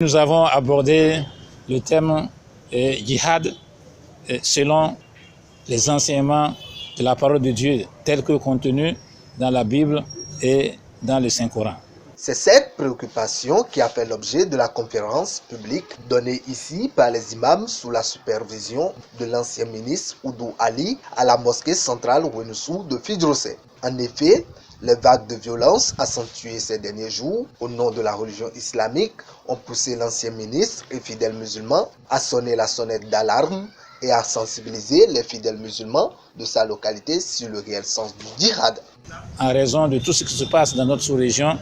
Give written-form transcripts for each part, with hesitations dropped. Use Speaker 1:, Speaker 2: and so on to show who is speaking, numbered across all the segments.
Speaker 1: Nous avons abordé le thème djihad selon les enseignements de la parole de Dieu tels que contenus dans la Bible et dans le Saint-Coran.
Speaker 2: C'est cette préoccupation qui a fait l'objet de la conférence publique donnée ici par les imams sous la supervision de l'ancien ministre Oudou Ali à la mosquée centrale Ouenoussou de Fidjrosé. En effet, les vagues de violence accentuées ces derniers jours au nom de la religion islamique ont poussé l'ancien ministre et fidèles musulmans à sonner la sonnette d'alarme et à sensibiliser les fidèles musulmans de sa localité sur le réel sens du djihad.
Speaker 1: En raison de tout ce qui se passe dans notre sous-région,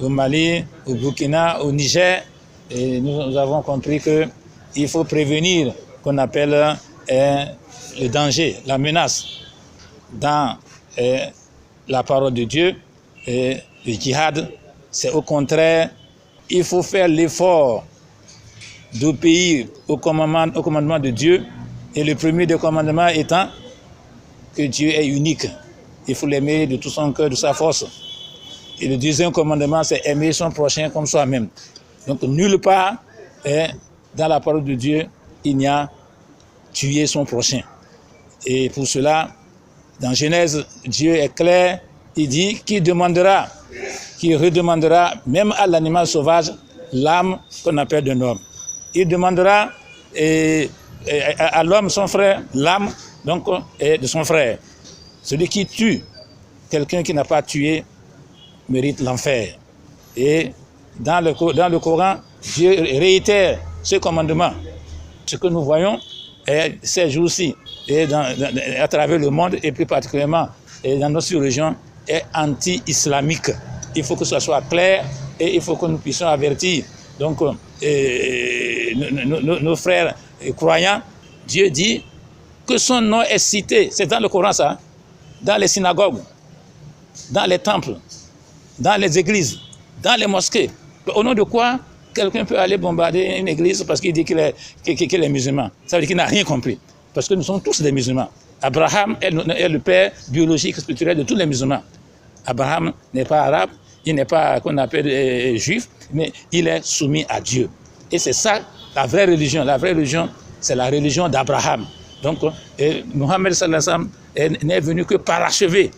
Speaker 1: au Mali, au Burkina, au Niger, et nous avons compris qu'il faut prévenir qu'on appelle le danger, la menace dans la parole de Dieu. Le djihad, c'est au contraire, il faut faire l'effort d'obéir au commandement de Dieu, et le premier des commandements étant que Dieu est unique. Il faut l'aimer de tout son cœur, de sa force. Et le deuxième commandement, c'est aimer son prochain comme soi-même. Donc, nulle part dans la parole de Dieu, il n'y a tué son prochain. Et pour cela, dans Genèse, Dieu est clair, il dit qu'il demandera, qu'il redemandera même à l'animal sauvage l'âme qu'on appelle d'un homme. Il demandera à l'homme, son frère, l'âme donc de son frère. Celui qui tue quelqu'un qui n'a pas tué mérite l'enfer. Et dans le Coran, Dieu réitère ce commandement. Ce que nous voyons ces jours-ci à travers le monde et plus particulièrement dans notre région est anti-islamique. Il faut que ce soit clair et il faut que nous puissions avertir donc nos frères croyants. Dieu dit que son nom est cité, c'est dans le Coran ça, dans les synagogues, dans les temples, dans les églises, dans les mosquées. Au nom de quoi quelqu'un peut aller bombarder une église parce qu'il dit qu'il est musulman? Ça veut dire qu'il n'a rien compris. Parce que nous sommes tous des musulmans. Abraham est le père biologique et spirituel de tous les musulmans. Abraham n'est pas arabe, il n'est pas qu'on appelle juif, mais il est soumis à Dieu. Et c'est ça la vraie religion. La vraie religion, c'est la religion d'Abraham. Donc, Mohammed sallallahu alayhi wa sallam n'est venu que parachever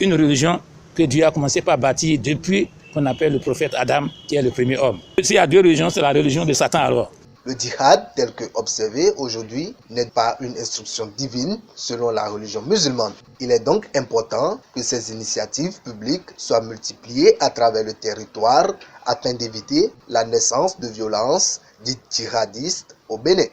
Speaker 1: une religion que Dieu a commencé par bâtir depuis qu'on appelle le prophète Adam, qui est le premier homme. S'il y a deux religions, c'est la religion de Satan alors.
Speaker 2: Le djihad, tel que observé aujourd'hui, n'est pas une instruction divine selon la religion musulmane. Il est donc important que ces initiatives publiques soient multipliées à travers le territoire afin d'éviter la naissance de violences dites djihadistes au Bénin.